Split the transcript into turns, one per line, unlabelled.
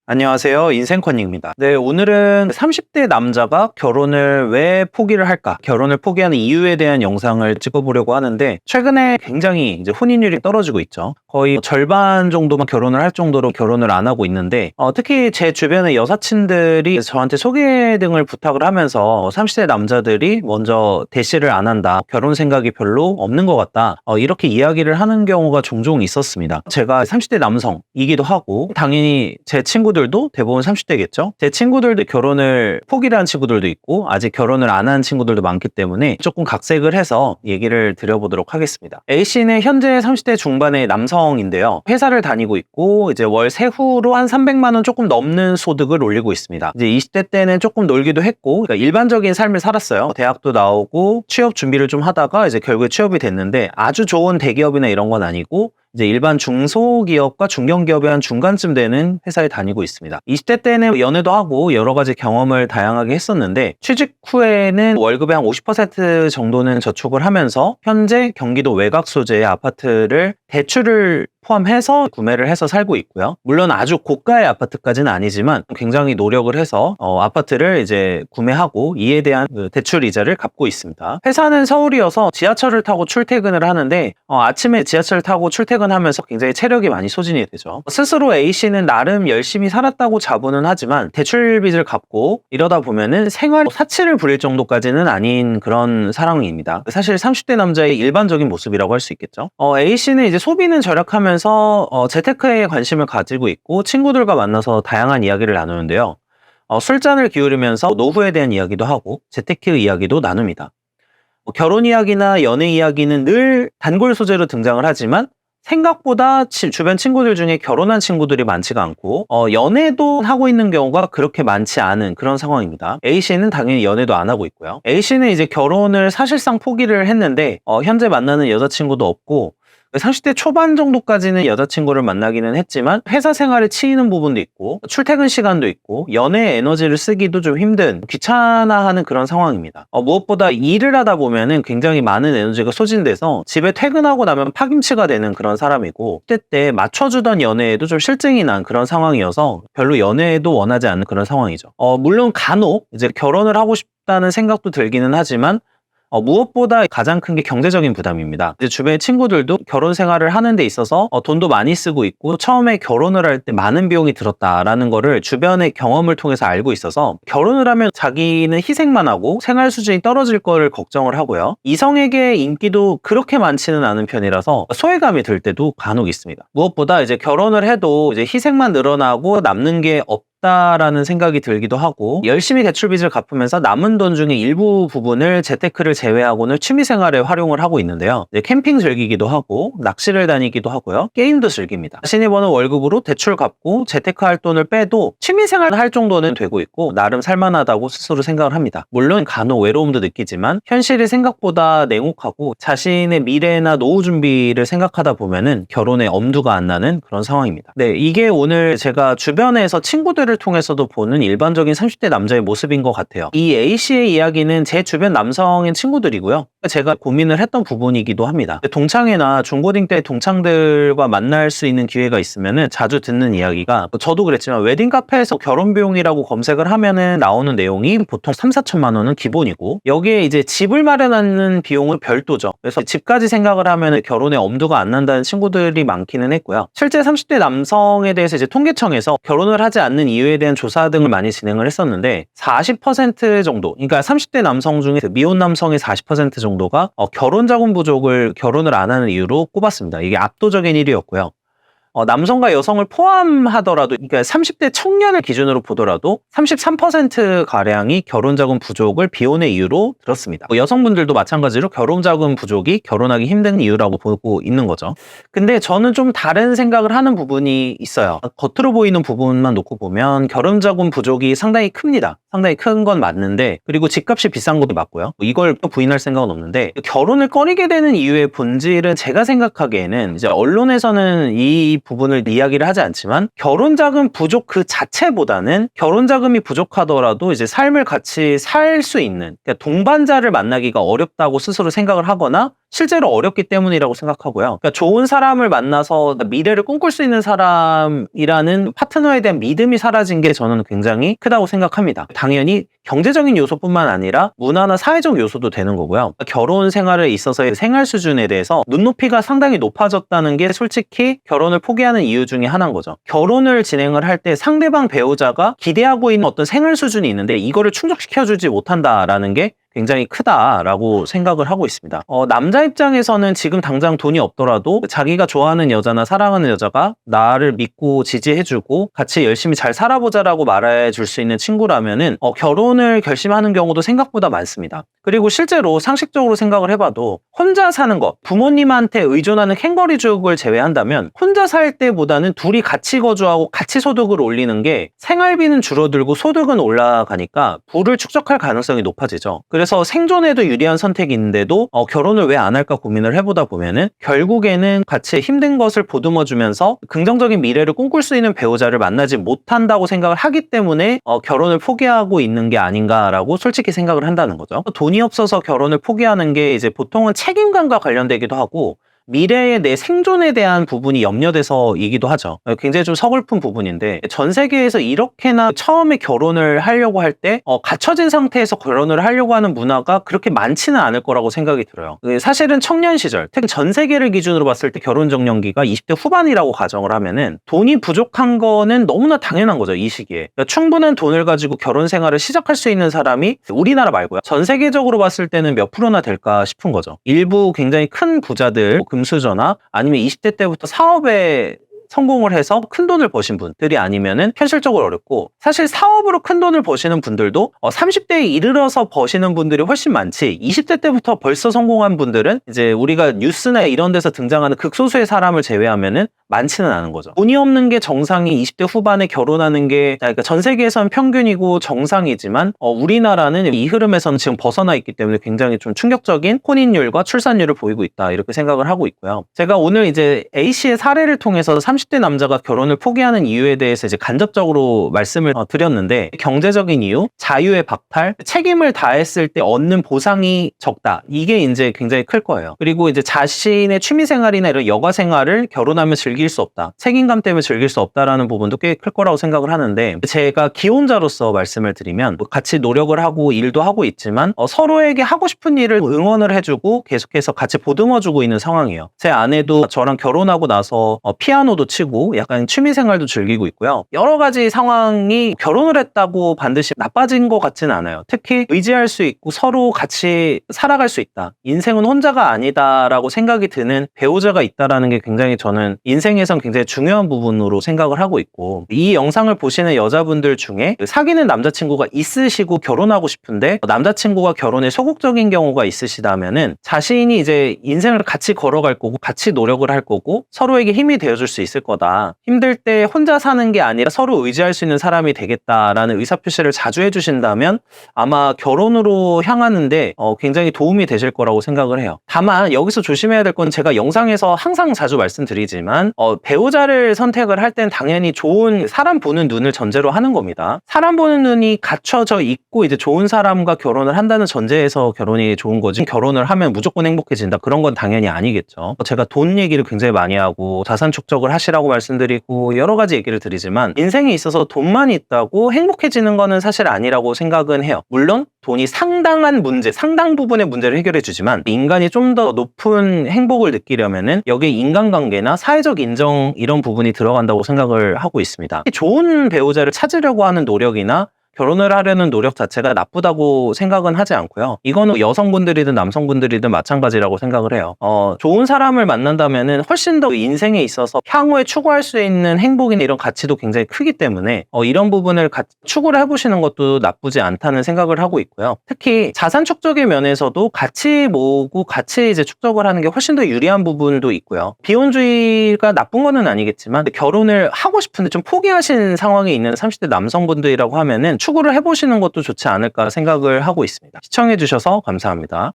안녕하세요. 인생컨닝입니다. 네, 오늘은 30대 남자가 결혼을 왜 포기를 할까? 결혼을 포기하는 이유에 대한 영상을 찍어보려고 하는데, 최근에 굉장히 이제 혼인율이 떨어지고 있죠. 거의 절반 정도만 결혼을 할 정도로 결혼을 안 하고 있는데, 특히 제 주변의 여사친들이 저한테 소개 등을 부탁을 하면서 30대 남자들이 먼저 대시를 안 한다, 결혼 생각이 별로 없는 것 같다, 이렇게 이야기를 하는 경우가 종종 있었습니다. 제가 30대 남성이기도 하고, 당연히 제 친구들도 대부분 30대겠죠. 제 친구들도 결혼을 포기를 한 친구들도 있고 아직 결혼을 안 한 친구들도 많기 때문에 조금 각색을 해서 얘기를 드려보도록 하겠습니다. A씨는 현재 30대 중반의 남성인데요. 회사를 다니고 있고 이제 월 세후로 한 300만 원 조금 넘는 소득을 올리고 있습니다. 이제 20대 때는 조금 놀기도 했고, 그러니까 일반적인 삶을 살았어요. 대학도 나오고 취업 준비를 좀 하다가 이제 결국에 취업이 됐는데, 아주 좋은 대기업이나 이런 건 아니고 이제 일반 중소기업과 중견기업의 한 중간쯤 되는 회사에 다니고 있습니다. 20대 때는 연애도 하고 여러 가지 경험을 다양하게 했었는데, 취직 후에는 월급의 한 50% 정도는 저축을 하면서 현재 경기도 외곽 소재의 아파트를 대출을 포함해서 구매를 해서 살고 있고요. 물론 아주 고가의 아파트까지는 아니지만 굉장히 노력을 해서 아파트를 이제 구매하고 이에 대한 대출 이자를 갚고 있습니다. 회사는 서울이어서 지하철을 타고 출퇴근을 하는데, 아침에 지하철 타고 출퇴근하면서 굉장히 체력이 많이 소진이 되죠. 스스로 A씨는 나름 열심히 살았다고 자부는 하지만 대출 빚을 갚고 이러다 보면은 생활 사치를 부릴 정도까지는 아닌 그런 상황입니다. 사실 30대 남자의 일반적인 모습이라고 할 수 있겠죠. A씨는 이제 소비는 절약하면서 재테크에 관심을 가지고 있고 친구들과 만나서 다양한 이야기를 나누는데요. 술잔을 기울이면서 노후에 대한 이야기도 하고 재테크 이야기도 나눕니다. 결혼 이야기나 연애 이야기는 늘 단골 소재로 등장을 하지만 생각보다 주변 친구들 중에 결혼한 친구들이 많지가 않고 연애도 하고 있는 경우가 그렇게 많지 않은 그런 상황입니다. A씨는 당연히 연애도 안 하고 있고요. A씨는 이제 결혼을 사실상 포기를 했는데 현재 만나는 여자친구도 없고, 30대 초반 정도까지는 여자친구를 만나기는 했지만 회사 생활에 치이는 부분도 있고 출퇴근 시간도 있고 연애에 에너지를 쓰기도 좀 힘든, 귀찮아하는 그런 상황입니다. 무엇보다 일을 하다 보면은 굉장히 많은 에너지가 소진돼서 집에 퇴근하고 나면 파김치가 되는 그런 사람이고, 그때 때 맞춰주던 연애에도 좀 실증이 난 그런 상황이어서 별로 연애에도 원하지 않는 그런 상황이죠. 물론 간혹 이제 결혼을 하고 싶다는 생각도 들기는 하지만 무엇보다 가장 큰 게 경제적인 부담입니다. 이제 주변의 친구들도 결혼 생활을 하는 데 있어서 돈도 많이 쓰고 있고 처음에 결혼을 할 때 많은 비용이 들었다라는 거를 주변의 경험을 통해서 알고 있어서 결혼을 하면 자기는 희생만 하고 생활 수준이 떨어질 거를 걱정을 하고요. 이성에게 인기도 그렇게 많지는 않은 편이라서 소외감이 들 때도 간혹 있습니다. 무엇보다 이제 결혼을 해도 이제 희생만 늘어나고 남는 게 없다라는 생각이 들기도 하고, 열심히 대출빚을 갚으면서 남은 돈 중에 일부 부분을 재테크를 제외하고는 취미생활에 활용을 하고 있는데요. 캠핑 즐기기도 하고 낚시를 다니기도 하고요. 게임도 즐깁니다. 자신이 버는 월급으로 대출 갚고 재테크할 돈을 빼도 취미생활을 할 정도는 되고 있고 나름 살만하다고 스스로 생각을 합니다. 물론 간혹 외로움도 느끼지만 현실이 생각보다 냉혹하고 자신의 미래나 노후 준비를 생각하다 보면은 결혼에 엄두가 안 나는 그런 상황입니다. 네, 이게 오늘 제가 주변에서 친구들을 통해서도 보는 일반적인 30대 남자의 모습인 것 같아요. 이 A씨의 이야기는 제 주변 남성인 친구들이고요. 제가 고민을 했던 부분이기도 합니다. 동창회나 중고딩 때 동창들과 만날 수 있는 기회가 있으면은 자주 듣는 이야기가, 저도 그랬지만 웨딩 카페에서 결혼 비용이라고 검색을 하면은 나오는 내용이 보통 3, 4천만 원은 기본이고 여기에 이제 집을 마련하는 비용은 별도죠. 그래서 집까지 생각을 하면은 결혼에 엄두가 안 난다는 친구들이 많기는 했고요. 실제 30대 남성에 대해서 이제 통계청에서 결혼을 하지 않는 이유에 대한 조사 등을 많이 진행을 했었는데 40% 정도, 그러니까 30대 남성 중에 미혼 남성의 40% 정도가 결혼 자금 부족을 결혼을 안 하는 이유로 꼽았습니다. 이게 압도적인 1위였고요. 남성과 여성을 포함하더라도, 그러니까 30대 청년을 기준으로 보더라도 33%가량이 결혼자금 부족을 비혼의 이유로 들었습니다. 여성분들도 마찬가지로 결혼자금 부족이 결혼하기 힘든 이유라고 보고 있는 거죠. 근데 저는 좀 다른 생각을 하는 부분이 있어요. 겉으로 보이는 부분만 놓고 보면 결혼자금 부족이 상당히 큽니다. 상당히 큰 건 맞는데, 그리고 집값이 비싼 것도 맞고요. 이걸 또 부인할 생각은 없는데, 결혼을 꺼리게 되는 이유의 본질은 제가 생각하기에는 이제 언론에서는 이 부분을 이야기를 하지 않지만 결혼자금 부족 그 자체보다는 결혼자금이 부족하더라도 이제 삶을 같이 살 수 있는, 그러니까 동반자를 만나기가 어렵다고 스스로 생각을 하거나 실제로 어렵기 때문이라고 생각하고요. 그러니까 좋은 사람을 만나서 미래를 꿈꿀 수 있는 사람이라는 파트너에 대한 믿음이 사라진 게 저는 굉장히 크다고 생각합니다. 당연히 경제적인 요소뿐만 아니라 문화나 사회적 요소도 되는 거고요. 결혼 생활에 있어서의 생활 수준에 대해서 눈높이가 상당히 높아졌다는 게 솔직히 결혼을 포기하는 이유 중에 하나인 거죠. 결혼을 진행을 할 때 상대방 배우자가 기대하고 있는 어떤 생활 수준이 있는데 이거를 충족시켜주지 못한다라는 게 굉장히 크다라고 생각을 하고 있습니다. 남자 입장에서는 지금 당장 돈이 없더라도 자기가 좋아하는 여자나 사랑하는 여자가 나를 믿고 지지해주고 같이 열심히 잘 살아보자라고 말해줄 수 있는 친구라면은 결혼을 결심하는 경우도 생각보다 많습니다. 그리고 실제로 상식적으로 생각을 해봐도 혼자 사는 것, 부모님한테 의존하는 캥거리족을 제외한다면 혼자 살 때보다는 둘이 같이 거주하고 같이 소득을 올리는 게 생활비는 줄어들고 소득은 올라가니까 부를 축적할 가능성이 높아지죠. 그래서 생존에도 유리한 선택인데도 결혼을 왜 안 할까 고민을 해보다 보면은 결국에는 같이 힘든 것을 보듬어 주면서 긍정적인 미래를 꿈꿀 수 있는 배우자를 만나지 못한다고 생각을 하기 때문에 결혼을 포기하고 있는 게 아닌가라고 솔직히 생각을 한다는 거죠. 돈이 없어서 결혼을 포기하는 게 이제 보통은 책임감과 관련되기도 하고 미래의 내 생존에 대한 부분이 염려돼서이기도 하죠. 굉장히 좀 서글픈 부분인데 전 세계에서 이렇게나 처음에 결혼을 하려고 할 때 갖춰진 상태에서 결혼을 하려고 하는 문화가 그렇게 많지는 않을 거라고 생각이 들어요. 사실은 청년 시절, 특히 전 세계를 기준으로 봤을 때 결혼 적령기가 20대 후반이라고 가정을 하면은 돈이 부족한 거는 너무나 당연한 거죠, 이 시기에. 그러니까 충분한 돈을 가지고 결혼 생활을 시작할 수 있는 사람이 우리나라 말고요. 전 세계적으로 봤을 때는 몇 프로나 될까 싶은 거죠. 일부 굉장히 큰 부자들, 금수저나 아니면 20대 때부터 사업에 성공을 해서 큰 돈을 버신 분들이 아니면은 현실적으로 어렵고, 사실 사업으로 큰 돈을 버시는 분들도 30대에 이르러서 버시는 분들이 훨씬 많지 20대 때부터 벌써 성공한 분들은 이제 우리가 뉴스나 이런 데서 등장하는 극소수의 사람을 제외하면은 많지는 않은 거죠. 돈이 없는 게 정상이 20대 후반에 결혼하는 게 그러니까 전 세계에서는 평균이고 정상이지만 우리나라는 이 흐름에서는 지금 벗어나 있기 때문에 굉장히 좀 충격적인 혼인율과 출산율을 보이고 있다, 이렇게 생각을 하고 있고요. 제가 오늘 이제 A씨의 사례를 통해서 30대 남자가 결혼을 포기하는 이유에 대해서 이제 간접적으로 말씀을 드렸는데, 경제적인 이유, 자유의 박탈, 책임을 다했을 때 얻는 보상이 적다, 이게 이제 굉장히 클 거예요. 그리고 이제 자신의 취미생활이나 이런 여가생활을 결혼하면 즐길 수 없다, 책임감 때문에 즐길 수 없다라는 부분도 꽤 클 거라고 생각을 하는데, 제가 기혼자로서 말씀을 드리면 같이 노력을 하고 일도 하고 있지만 서로에게 하고 싶은 일을 응원을 해주고 계속해서 같이 보듬어주고 있는 상황이에요. 제 아내도 저랑 결혼하고 나서 피아노도 치고 약간 취미생활도 즐기고 있고요. 여러 가지 상황이 결혼을 했다고 반드시 나빠진 것 같지는 않아요. 특히 의지할 수 있고 서로 같이 살아갈 수 있다, 인생은 혼자가 아니다라고 생각이 드는 배우자가 있다라는 게 굉장히 저는 인생에선 굉장히 중요한 부분으로 생각을 하고 있고, 이 영상을 보시는 여자분들 중에 사귀는 남자친구가 있으시고 결혼하고 싶은데 남자친구가 결혼에 소극적인 경우가 있으시다면은 자신이 이제 인생을 같이 걸어갈 거고 같이 노력을 할 거고 서로에게 힘이 되어줄 수 있을 거다, 힘들 때 혼자 사는 게 아니라 서로 의지할 수 있는 사람이 되겠다라는 의사표시를 자주 해주신다면 아마 결혼으로 향하는데 굉장히 도움이 되실 거라고 생각을 해요. 다만 여기서 조심해야 될 건, 제가 영상에서 항상 자주 말씀드리지만 배우자를 선택을 할 땐 당연히 좋은 사람 보는 눈을 전제로 하는 겁니다. 사람 보는 눈이 갖춰져 있고 이제 좋은 사람과 결혼을 한다는 전제에서 결혼이 좋은 거지, 결혼을 하면 무조건 행복해진다, 그런 건 당연히 아니겠죠. 제가 돈 얘기를 굉장히 많이 하고 자산 축적을 하시라고 말씀드리고 여러 가지 얘기를 드리지만, 인생에 있어서 돈만 있다고 행복해지는 거는 사실 아니라고 생각은 해요. 물론 돈이 상당한 문제, 상당 부분의 문제를 해결해 주지만 인간이 좀 더 높은 행복을 느끼려면은 여기에 인간관계나 사회적 인정, 이런 부분이 들어간다고 생각을 하고 있습니다. 좋은 배우자를 찾으려고 하는 노력이나 결혼을 하려는 노력 자체가 나쁘다고 생각은 하지 않고요. 이거는 여성분들이든 남성분들이든 마찬가지라고 생각을 해요. 좋은 사람을 만난다면은 훨씬 더 인생에 있어서 향후에 추구할 수 있는 행복이나 이런 가치도 굉장히 크기 때문에 이런 부분을 추구를 해보시는 것도 나쁘지 않다는 생각을 하고 있고요. 특히 자산 축적의 면에서도 같이 모으고 같이 이제 축적을 하는 게 훨씬 더 유리한 부분도 있고요. 비혼주의가 나쁜 거는 아니겠지만 결혼을 하고 싶은데 좀 포기하신 상황에 있는 30대 남성분들이라고 하면은 추구를 해보시는 것도 좋지 않을까 생각을 하고 있습니다. 시청해주셔서 감사합니다.